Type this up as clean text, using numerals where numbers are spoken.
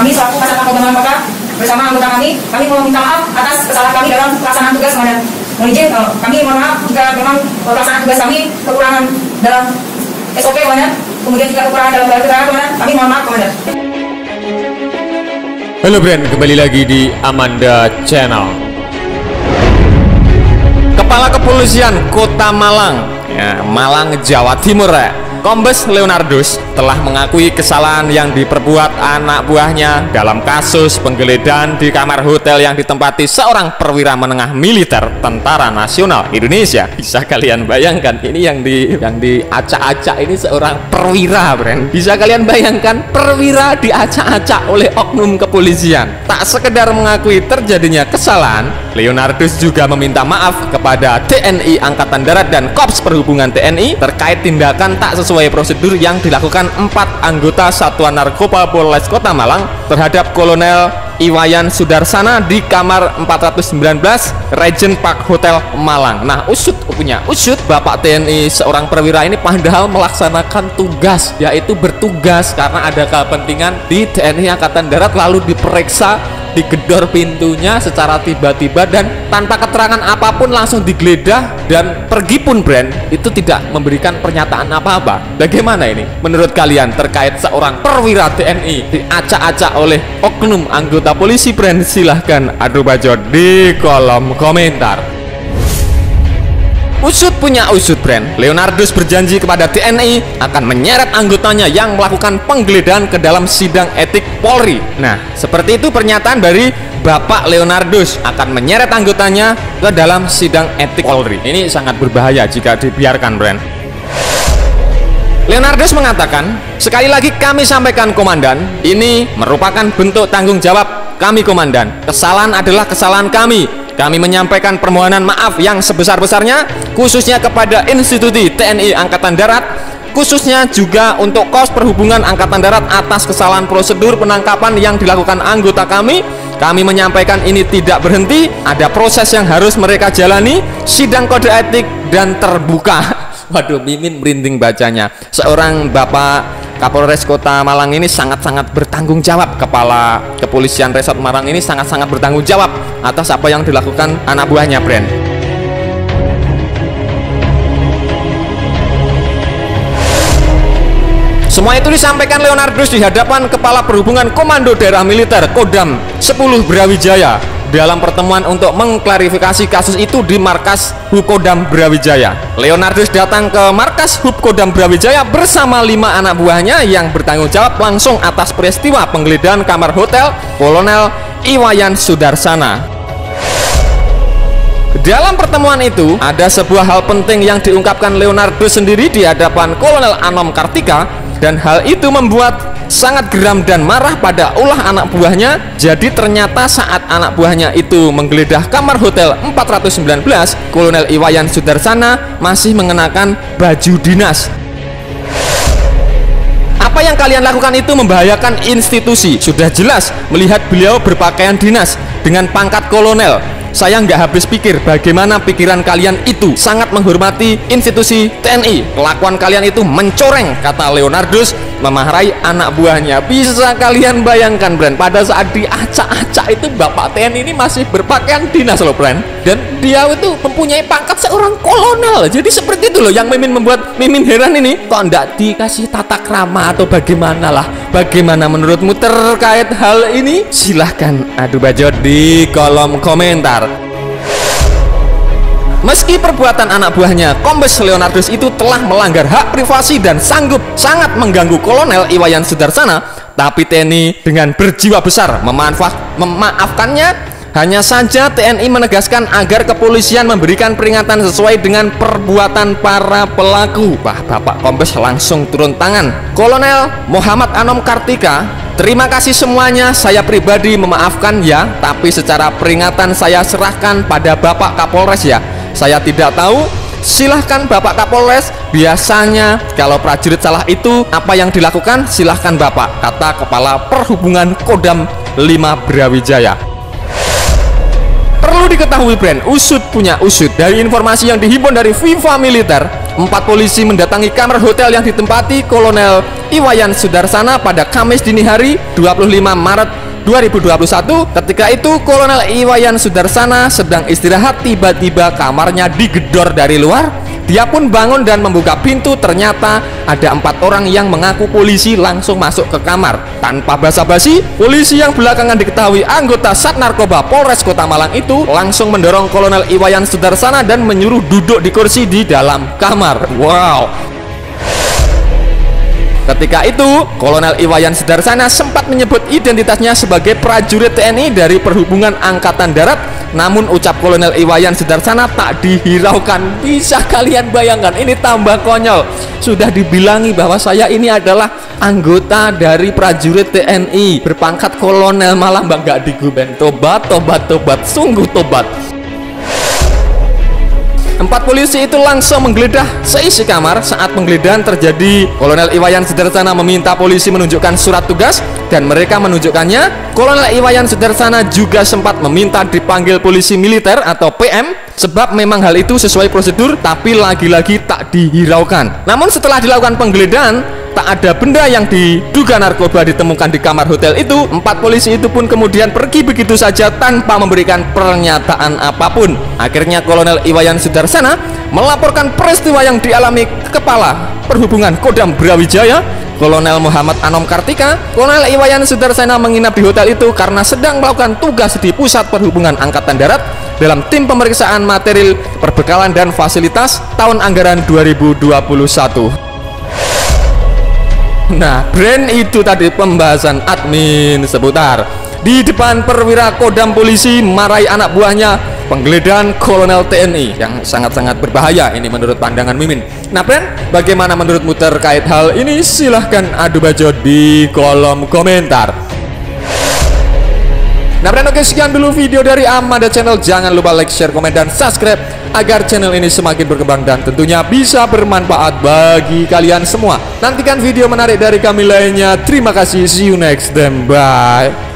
Kami selaku Kasat Pembangunan Kota bersama anggota kami mau minta maaf atas kesalahan kami dalam pelaksanaan tugas, komandan. Mohon izin, kami mohon maaf jika memang pelaksanaan tugas kami kekurangan dalam SOP, komandan. Kemudian jika kekurangan dalam gelar perkara, komandan, kami mohon maaf, komandan. Halo Brand, kembali lagi di Amanda Channel. Kepala Kepolisian Kota Malang, Malang, Jawa Timur, Kombes Leonardus telah mengakui kesalahan yang diperbuat anak buahnya dalam kasus penggeledahan di kamar hotel yang ditempati seorang perwira menengah militer Tentara Nasional Indonesia. Bisa kalian bayangkan, ini yang diacak-acak ini seorang perwira, Brand. Bisa kalian bayangkan, perwira diacak-acak oleh oknum kepolisian. Tak sekedar mengakui terjadinya kesalahan, Leonardus juga meminta maaf kepada TNI Angkatan Darat dan Korps Perhubungan TNI terkait tindakan tak sesuai prosedur yang dilakukan 4 anggota Satuan Narkoba Polres Kota Malang terhadap Kolonel Iwayan Sudarsana di kamar 419 Regent Park Hotel Malang. Nah, usut Bapak TNI seorang perwira ini padahal melaksanakan tugas, yaitu bertugas karena ada kepentingan di TNI Angkatan Darat, lalu diperiksa, digedor pintunya secara tiba-tiba dan tanpa keterangan apapun langsung digeledah dan pergi pun, Brand. Itu tidak memberikan pernyataan apa-apa. Bagaimana ini menurut kalian terkait seorang perwira TNI diacak-acak oleh oknum anggota polisi, Brand? Silahkan adu bacot di kolom komentar. Usut punya usut, Brand. Leonardus berjanji kepada TNI akan menyeret anggotanya yang melakukan penggeledahan ke dalam sidang etik Polri. Nah, seperti itu pernyataan dari Bapak Leonardus, akan menyeret anggotanya ke dalam sidang etik Polri. Ini sangat berbahaya jika dibiarkan, Brand. Leonardus mengatakan, sekali lagi kami sampaikan, Komandan, ini merupakan bentuk tanggung jawab kami, Komandan. Kesalahan adalah kesalahan kami. Kami menyampaikan permohonan maaf yang sebesar-besarnya, khususnya kepada institusi TNI Angkatan Darat, khususnya juga untuk Korps Perhubungan Angkatan Darat atas kesalahan prosedur penangkapan yang dilakukan anggota kami. Kami menyampaikan ini tidak berhenti, ada proses yang harus mereka jalani, sidang kode etik dan terbuka. Waduh, Mimin merinding bacanya. Seorang Bapak Kapolres Kota Malang ini sangat-sangat bertanggung jawab. Kepala Kepolisian Resort Malang ini sangat-sangat bertanggung jawab atas apa yang dilakukan anak buahnya, Brand. Semua itu disampaikan Leonardus di hadapan Kepala Perhubungan Komando Daerah Militer Kodam 10 Brawijaya dalam pertemuan untuk mengklarifikasi kasus itu di markas Hub Kodam Brawijaya. Leonardus datang ke markas Hub Kodam Brawijaya bersama 5 anak buahnya yang bertanggung jawab langsung atas peristiwa penggeledahan kamar hotel Kolonel Iwayan Sudarsana. Dalam pertemuan itu ada sebuah hal penting yang diungkapkan Leonardus sendiri di hadapan Kolonel Anom Kartika, dan hal itu membuat sangat geram dan marah pada ulah anak buahnya. Jadi ternyata saat anak buahnya itu menggeledah kamar hotel 419, Kolonel Iwayan Sudarsana masih mengenakan baju dinas. Apa yang kalian lakukan itu membahayakan institusi. Sudah jelas melihat beliau berpakaian dinas dengan pangkat kolonel. Saya nggak habis pikir bagaimana pikiran kalian itu sangat menghormati institusi TNI. Kelakuan kalian itu mencoreng, kata Leonardus memarahi anak buahnya. Bisa kalian bayangkan, Brand, pada saat diacak-acak itu Bapak TNI ini masih berpakaian dinas loh, Brand, dan dia itu mempunyai pangkat seorang kolonel. Jadi seperti itu loh yang membuat Mimin heran ini. Kok nggak dikasih tata krama atau bagaimana lah? Bagaimana menurutmu terkait hal ini? Silahkan adu bacot di kolom komentar. Meski perbuatan anak buahnya Kombes Leonardus itu telah melanggar hak privasi dan sangat mengganggu Kolonel Iwayan Sudarsana, tapi TNI dengan berjiwa besar memaafkannya. Hanya saja TNI menegaskan agar kepolisian memberikan peringatan sesuai dengan perbuatan para pelaku. Wah, Bapak Kombes langsung turun tangan. Kolonel Muhammad Anom Kartika, terima kasih semuanya, saya pribadi memaafkan ya, tapi secara peringatan saya serahkan pada Bapak Kapolres ya. Saya tidak tahu, silahkan Bapak Kapolres. Biasanya kalau prajurit salah itu apa yang dilakukan, silahkan Bapak, kata Kepala Perhubungan Kodam 5 Brawijaya. Perlu diketahui, Brand, usut punya usut. Dari informasi yang dihimpun dari Viva Militer, 4 polisi mendatangi kamar hotel yang ditempati Kolonel Iwayan Sudarsana pada Kamis dini hari 25 Maret 2021. Ketika itu Kolonel Iwayan Sudarsana sedang istirahat, tiba-tiba kamarnya digedor dari luar. Dia pun bangun dan membuka pintu. Ternyata ada 4 orang yang mengaku polisi langsung masuk ke kamar. Tanpa basa-basi, polisi yang belakangan diketahui anggota Sat Narkoba Polres Kota Malang itu langsung mendorong Kolonel Iwayan Sudarsana dan menyuruh duduk di kursi di dalam kamar. Wow. Ketika itu, Kolonel Iwayan Sudarsana sempat menyebut identitasnya sebagai prajurit TNI dari Perhubungan Angkatan Darat. Namun ucap Kolonel Iwayan Sudarsana tak dihiraukan. Bisa kalian bayangkan, ini tambah konyol. Sudah dibilangi bahwa saya ini adalah anggota dari prajurit TNI berpangkat kolonel, malah nggak diguben. Tobat, sungguh tobat. 4 polisi itu langsung menggeledah seisi kamar. Saat penggeledahan terjadi, Kolonel Iwayan Sudarsana meminta polisi menunjukkan surat tugas dan mereka menunjukkannya. Kolonel Iwayan Sudarsana juga sempat meminta dipanggil polisi militer atau PM, sebab memang hal itu sesuai prosedur, tapi lagi-lagi tak dihiraukan. Namun setelah dilakukan penggeledahan, tak ada benda yang diduga narkoba ditemukan di kamar hotel itu. 4 polisi itu pun kemudian pergi begitu saja tanpa memberikan pernyataan apapun. Akhirnya Kolonel Iwayan Sudarsana melaporkan peristiwa yang dialami Kepala Perhubungan Kodam Brawijaya, Kolonel Muhammad Anom Kartika. Kolonel Iwayan Sudarsana menginap di hotel itu karena sedang melakukan tugas di Pusat Perhubungan Angkatan Darat dalam tim pemeriksaan material perbekalan dan fasilitas tahun anggaran 2021. Nah, brand itu tadi pembahasan admin seputar di depan perwira Kodam polisi marahi anak buahnya penggeledahan Kolonel TNI yang sangat-sangat berbahaya ini menurut pandangan Mimin. Nah, brand, bagaimana menurutmu terkait hal ini? Silahkan adu bacot di kolom komentar. Nah, brand, oke, sekian dulu video dari Amanda Channel. Jangan lupa like, share, komen, dan subscribe agar channel ini semakin berkembang dan tentunya bisa bermanfaat bagi kalian semua. Nantikan video menarik dari kami lainnya. Terima kasih, see you next time, bye.